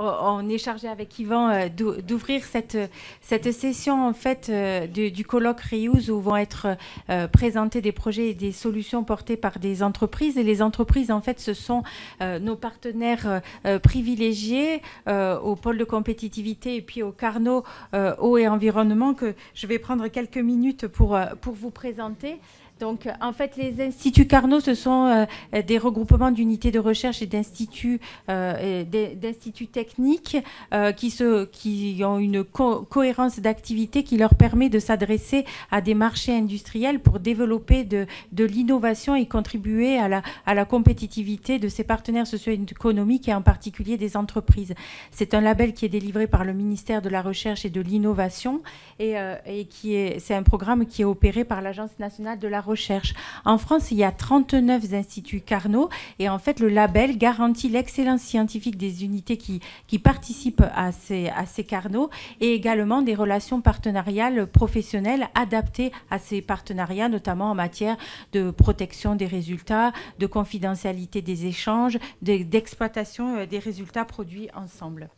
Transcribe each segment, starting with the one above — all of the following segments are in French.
on est chargé avec Yvan d'ouvrir cette session en fait du colloque Reuse où vont être présentés des projets et des solutions portées par des entreprises. Et les entreprises, en fait, ce sont nos partenaires privilégiés au pôle de compétitivité et puis au Carnot eau et environnement que je vais prendre quelques minutes pour vous présenter. Donc, en fait, les instituts Carnot, ce sont des regroupements d'unités de recherche et d'instituts techniques qui ont une cohérence d'activité qui leur permet de s'adresser à des marchés industriels pour développer de l'innovation et contribuer à la compétitivité de ces partenaires socio-économiques et en particulier des entreprises. C'est un label qui est délivré par le ministère de la Recherche et de l'Innovation et c'est un programme qui est opéré par l'Agence nationale de la recherche. En France, il y a 39 instituts Carnot et en fait, le label garantit l'excellence scientifique des unités qui participent à ces Carnot et également des relations partenariales professionnelles adaptées à ces partenariats, notamment en matière de protection des résultats, de confidentialité des échanges, d'exploitation des résultats produits ensemble.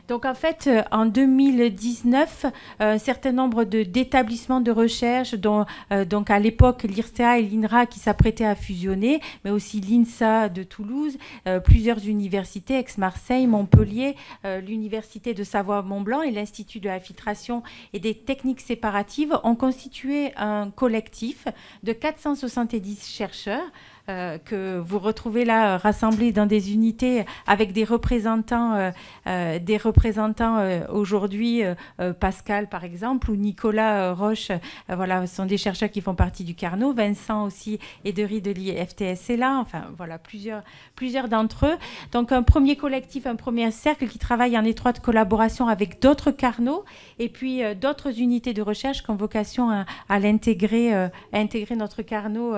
Donc, en fait, en 2019, un certain nombre d'établissements de recherche, dont donc à l'époque l'IRSEA et l'INRA qui s'apprêtaient à fusionner, mais aussi l'INSA de Toulouse, plusieurs universités, Aix-Marseille, Montpellier, l'Université de Savoie-Mont-Blanc et l'Institut de la filtration et des techniques séparatives ont constitué un collectif de 470 chercheurs que vous retrouvez là rassemblés dans des unités avec des représentants aujourd'hui, Pascal par exemple, ou Nicolas Roche, voilà, ce sont des chercheurs qui font partie du Carnot, Vincent aussi, Edery de l'IFTS est là, enfin voilà, plusieurs d'entre eux. Donc un premier collectif, un premier cercle qui travaille en étroite collaboration avec d'autres Carnots et puis d'autres unités de recherche qui ont vocation à intégrer notre Carnot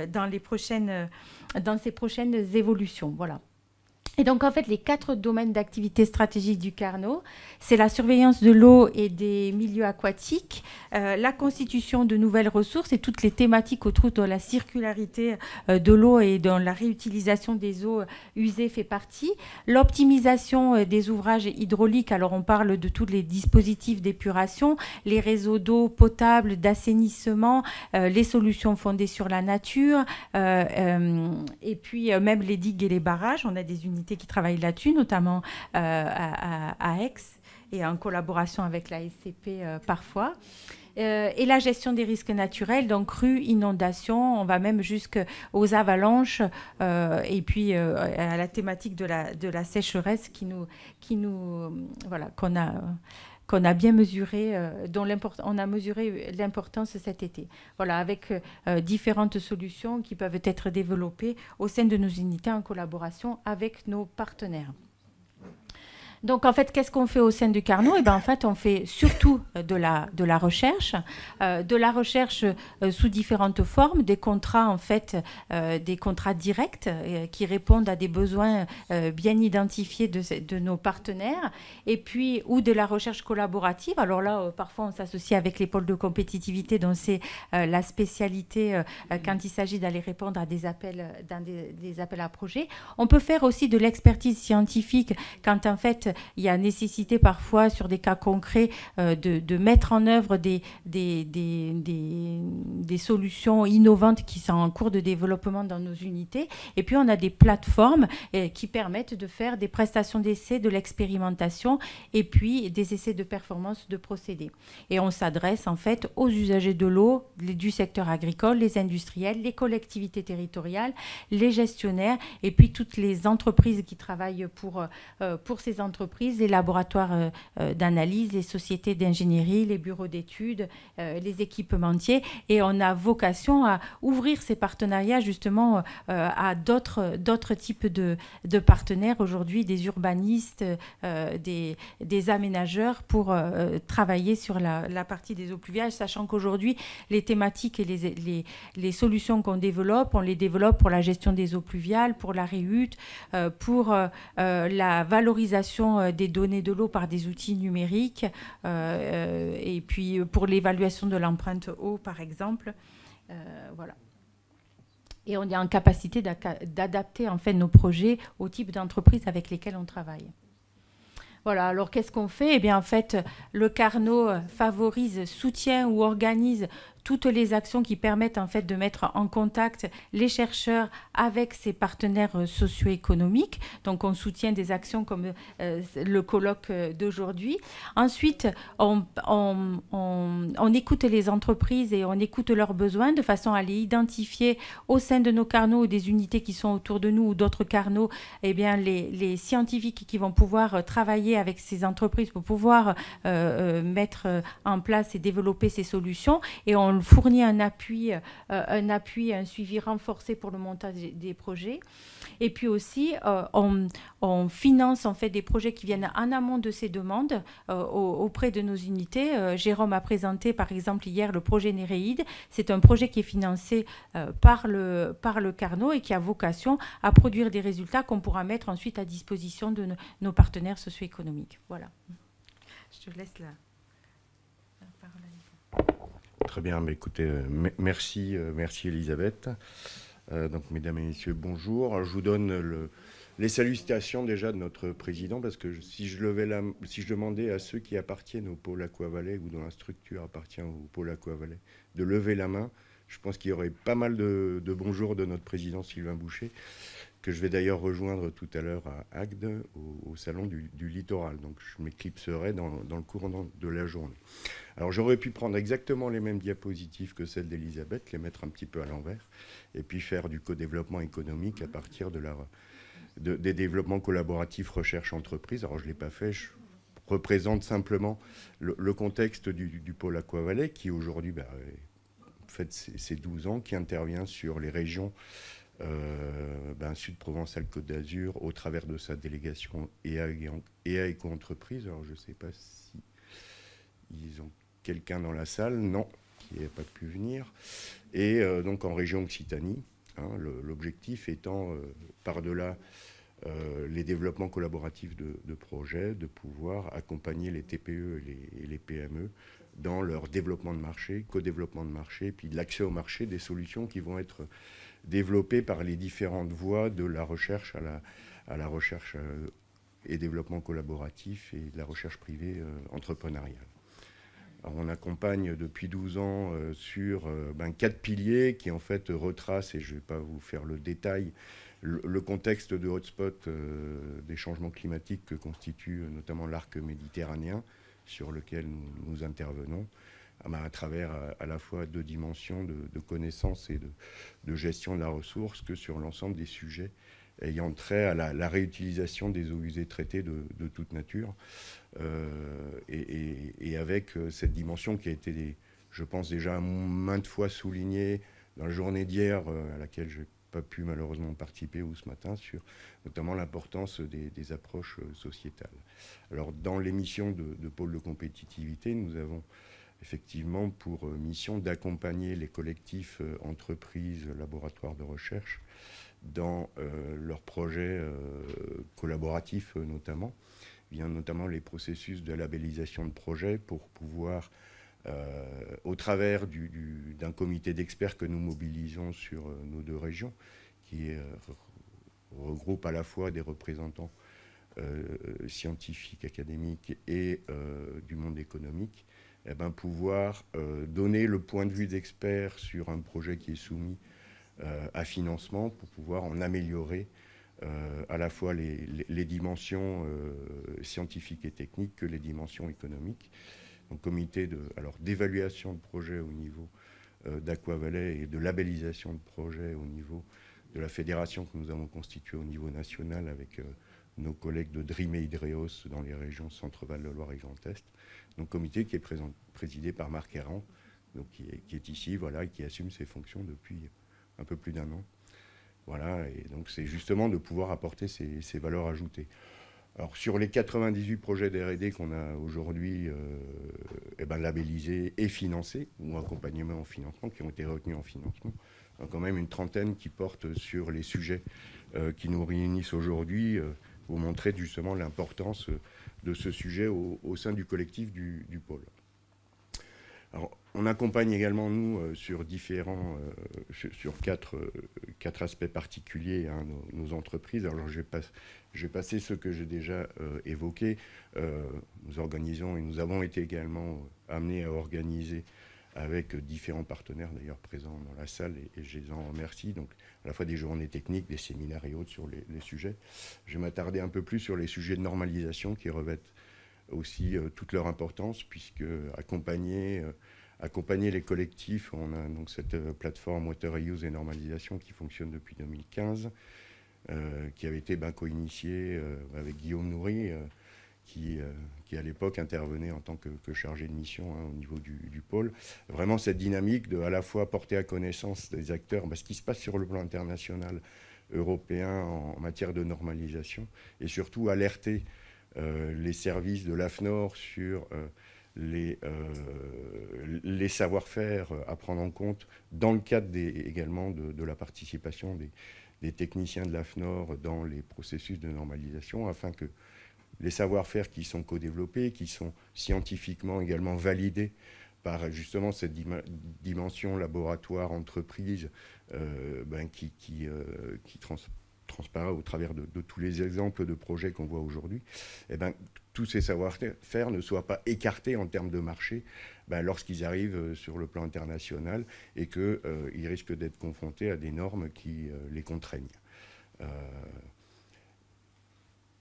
dans ces prochaines évolutions. Voilà. Et donc, en fait, les 4 domaines d'activité stratégique du Carnot, c'est la surveillance de l'eau et des milieux aquatiques, la constitution de nouvelles ressources et toutes les thématiques autour de la circularité de l'eau et dont la réutilisation des eaux usées fait partie, l'optimisation des ouvrages hydrauliques, alors on parle de tous les dispositifs d'épuration, les réseaux d'eau potable, d'assainissement, les solutions fondées sur la nature, et puis même les digues et les barrages, on a des unités qui travaillent là-dessus, notamment à Aix et en collaboration avec la SCP parfois. Et la gestion des risques naturels, donc crues, inondations, on va même jusqu'aux avalanches et puis à la thématique de la sécheresse qu'on a bien mesuré, dont on a mesuré l'importance cet été. Voilà, avec différentes solutions qui peuvent être développées au sein de nos unités en collaboration avec nos partenaires. Donc, en fait, qu'est-ce qu'on fait au sein du Carnot? Eh bien, en fait, on fait surtout de la recherche sous différentes formes, des contrats, en fait, des contrats directs qui répondent à des besoins bien identifiés de nos partenaires, et puis, ou de la recherche collaborative. Alors là, parfois, on s'associe avec les pôles de compétitivité, dont c'est la spécialité quand il s'agit d'aller répondre à des appels, dans des appels à projets. On peut faire aussi de l'expertise scientifique quand, en fait, il y a nécessité parfois sur des cas concrets de mettre en œuvre des solutions innovantes qui sont en cours de développement dans nos unités. Et puis on a des plateformes qui permettent de faire des prestations d'essais, de l'expérimentation et puis des essais de performance de procédés. Et on s'adresse en fait aux usagers de l'eau du secteur agricole, les industriels, les collectivités territoriales, les gestionnaires et puis toutes les entreprises qui travaillent pour ces entreprises, les laboratoires d'analyse, les sociétés d'ingénierie, les bureaux d'études, les équipementiers. Et on a vocation à ouvrir ces partenariats justement à d'autres types de partenaires aujourd'hui, des urbanistes, des aménageurs pour travailler sur la partie des eaux pluviales, sachant qu'aujourd'hui, les thématiques et les solutions qu'on développe, on les développe pour la gestion des eaux pluviales, pour la réhute, pour la valorisation des données de l'eau par des outils numériques et puis pour l'évaluation de l'empreinte eau, par exemple. Voilà. Et on est en capacité d'adapter en fait nos projets au type d'entreprise avec lesquelles on travaille. Voilà, alors qu'est-ce qu'on fait? Eh bien, en fait, le Carnot favorise, soutient ou organise toutes les actions qui permettent en fait de mettre en contact les chercheurs avec ses partenaires socio-économiques. Donc on soutient des actions comme le colloque d'aujourd'hui. Ensuite, on écoute les entreprises et on écoute leurs besoins de façon à les identifier au sein de nos Carnots ou des unités qui sont autour de nous ou d'autres Carnots, eh bien les scientifiques qui vont pouvoir travailler avec ces entreprises pour pouvoir mettre en place et développer ces solutions. Et on fournit un appui, un suivi renforcé pour le montage des projets. Et puis aussi, on finance en fait des projets qui viennent en amont de ces demandes auprès de nos unités. Jérôme a présenté par exemple hier le projet Néréide. C'est un projet qui est financé par le Carnot et qui a vocation à produire des résultats qu'on pourra mettre ensuite à disposition de nos partenaires socio-économiques. Voilà. Je te laisse la parole. Très bien, mais écoutez, merci Elisabeth. Donc, mesdames et messieurs, bonjour. Alors, je vous donne les salutations déjà de notre président, parce que si je demandais à ceux qui appartiennent au pôle Aquavalais ou dont la structure appartient au pôle Aquavalais de lever la main, je pense qu'il y aurait pas mal de bonjours de notre président Sylvain Boucher, que je vais d'ailleurs rejoindre tout à l'heure à Agde, au salon du littoral. Donc je m'éclipserai dans le courant de la journée. Alors j'aurais pu prendre exactement les mêmes diapositives que celles d'Elisabeth, les mettre un petit peu à l'envers, et puis faire du co-développement économique à partir des développements collaboratifs recherche-entreprise. Alors je ne l'ai pas fait, je représente simplement le contexte du pôle Aquavalais, qui aujourd'hui fait ses 12 ans, qui intervient sur les régions Sud Provence-Alpes-Côte d'Azur au travers de sa délégation EA Éco-entreprise. Alors je ne sais pas si ils ont quelqu'un dans la salle, non, qui n'a pas pu venir. Et donc en région Occitanie, l'objectif étant, par-delà les développements collaboratifs de projets, de pouvoir accompagner les TPE et les PME dans leur développement de marché, co-développement de marché, puis l'accès au marché des solutions qui vont être développées par les différentes voies de la recherche à la recherche et développement collaboratif et de la recherche privée entrepreneuriale. Alors, on accompagne depuis 12 ans sur 4 piliers qui en fait retracent, et je ne vais pas vous faire le détail, le contexte de hotspot des changements climatiques que constitue notamment l'arc méditerranéen sur lequel nous intervenons, à travers à la fois 2 dimensions de connaissance et de gestion de la ressource que sur l'ensemble des sujets ayant trait à la réutilisation des eaux usées traitées de toute nature, et avec cette dimension qui a été, je pense, déjà maintes fois soulignée dans la journée d'hier, à laquelle je n'ai pas pu malheureusement participer, ou ce matin, sur notamment l'importance des approches sociétales. Alors, dans les missions de pôle de compétitivité, nous avons effectivement pour mission d'accompagner les collectifs entreprises, laboratoires de recherche dans leurs projets collaboratifs notamment, via notamment les processus de labellisation de projets pour pouvoir, au travers d'un comité d'experts que nous mobilisons sur nos 2 régions, qui regroupe à la fois des représentants scientifiques, académiques et du monde économique, pouvoir donner le point de vue d'experts sur un projet qui est soumis à financement pour pouvoir en améliorer à la fois les dimensions scientifiques et techniques que les dimensions économiques. Donc comité d'évaluation de projet au niveau d'Aquavalais et de labellisation de projet au niveau de la fédération que nous avons constituée au niveau national avec nos collègues de Dream et Hydreos dans les régions Centre-Val de Loire et Grand Est. Donc comité qui est présidé par Marc Herrand, donc qui est ici, voilà, et qui assume ses fonctions depuis un peu plus d'1 an. Voilà, et donc c'est justement de pouvoir apporter ces valeurs ajoutées. Alors sur les 98 projets d'R&D qu'on a aujourd'hui labellisés et financés, ou accompagnement en financement, qui ont été retenus en financement, il y a quand même une trentaine qui portent sur les sujets qui nous réunissent aujourd'hui, pour montrer justement l'importance de ce sujet au sein du collectif du pôle. Alors, on accompagne également, nous, sur sur quatre aspects particuliers, hein, nos entreprises. Alors, je vais passer ceux que j'ai déjà évoqués. Nous organisons et nous avons été également amenés à organiser avec différents partenaires d'ailleurs présents dans la salle, et je les en remercie, donc à la fois des journées techniques, des séminaires et autres sur les sujets. Je vais m'attarder un peu plus sur les sujets de normalisation qui revêtent aussi toute leur importance, puisque accompagner les collectifs, on a donc cette plateforme Water Reuse et Normalisation qui fonctionne depuis 2015, qui avait été co-initiée avec Guillaume Nourry, qui à l'époque intervenait en tant que chargé de mission, hein, au niveau du pôle. Vraiment cette dynamique de à la fois porter à connaissance des acteurs ce qui se passe sur le plan international, européen en matière de normalisation, et surtout alerter les services de l'AFNOR sur les savoir-faire à prendre en compte dans le cadre également de la participation des techniciens de l'AFNOR dans les processus de normalisation, afin que les savoir-faire qui sont co-développés, qui sont scientifiquement également validés par justement cette dimension laboratoire, entreprise, qui transparaît au travers de tous les exemples de projets qu'on voit aujourd'hui, tous ces savoir-faire ne soient pas écartés en termes de marché lorsqu'ils arrivent sur le plan international, et qu'ils risquent d'être confrontés à des normes qui les contraignent.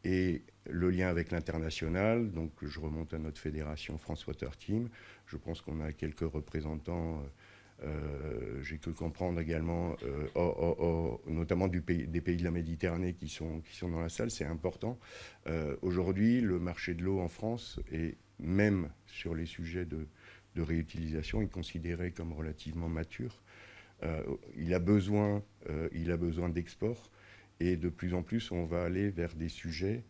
Et le lien avec l'international, donc je remonte à notre fédération France Water Team. Je pense qu'on a quelques représentants, j'ai cru comprendre également, notamment des pays de la Méditerranée qui sont dans la salle, c'est important. Aujourd'hui, le marché de l'eau en France, et même sur les sujets de réutilisation, est considéré comme relativement mature. Il a besoin d'export. Et de plus en plus, on va aller vers des sujets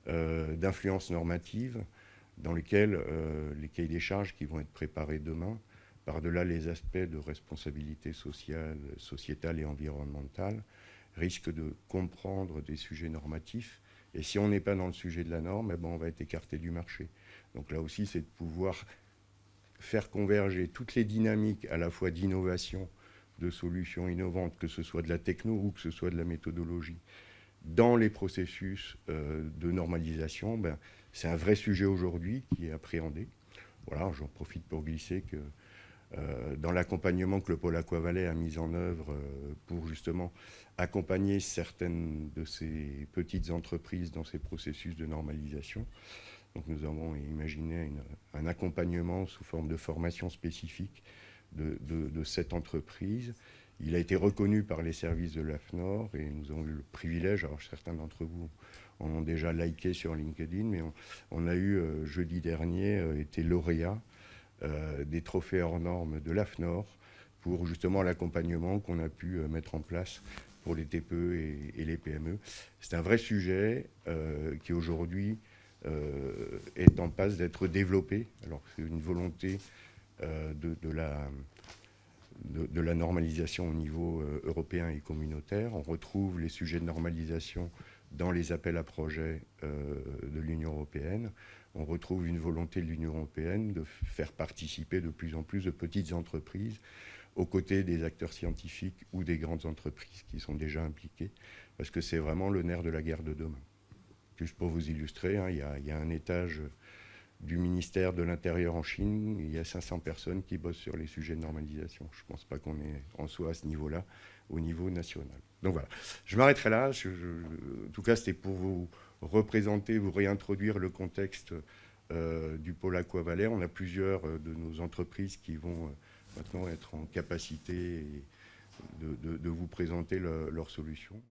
d'influence normative dans lesquels les cahiers des charges qui vont être préparés demain, par-delà les aspects de responsabilité sociale, sociétale et environnementale, risquent de comprendre des sujets normatifs. Et si on n'est pas dans le sujet de la norme, on va être écarté du marché. Donc là aussi, c'est de pouvoir faire converger toutes les dynamiques à la fois d'innovation, de solutions innovantes, que ce soit de la techno ou que ce soit de la méthodologie, dans les processus de normalisation. C'est un vrai sujet aujourd'hui qui est appréhendé. Voilà, j'en profite pour glisser que dans l'accompagnement que le pôle Aquavalais a mis en œuvre pour justement accompagner certaines de ces petites entreprises dans ces processus de normalisation, donc nous avons imaginé un accompagnement sous forme de formation spécifique de cette entreprise. Il a été reconnu par les services de l'AFNOR, et nous avons eu le privilège, alors certains d'entre vous en ont déjà liké sur LinkedIn, mais on a eu jeudi dernier été lauréat des trophées hors normes de l'AFNOR pour justement l'accompagnement qu'on a pu mettre en place pour les TPE et les PME. C'est un vrai sujet qui aujourd'hui est en passe d'être développé. Alors c'est une volonté de la normalisation au niveau européen et communautaire. On retrouve les sujets de normalisation dans les appels à projets de l'Union européenne. On retrouve une volonté de l'Union européenne de faire participer de plus en plus de petites entreprises aux côtés des acteurs scientifiques ou des grandes entreprises qui sont déjà impliquées, parce que c'est vraiment le nerf de la guerre de demain. Juste pour vous illustrer, il y a un étage du ministère de l'Intérieur en Chine, il y a 500 personnes qui bossent sur les sujets de normalisation. Je ne pense pas qu'on est en soi à ce niveau-là, au niveau national. Donc voilà, je m'arrêterai là. En tout cas, c'était pour vous représenter, vous réintroduire le contexte du pôle Aquavalais. On a plusieurs de nos entreprises qui vont maintenant être en capacité de vous présenter leurs solutions.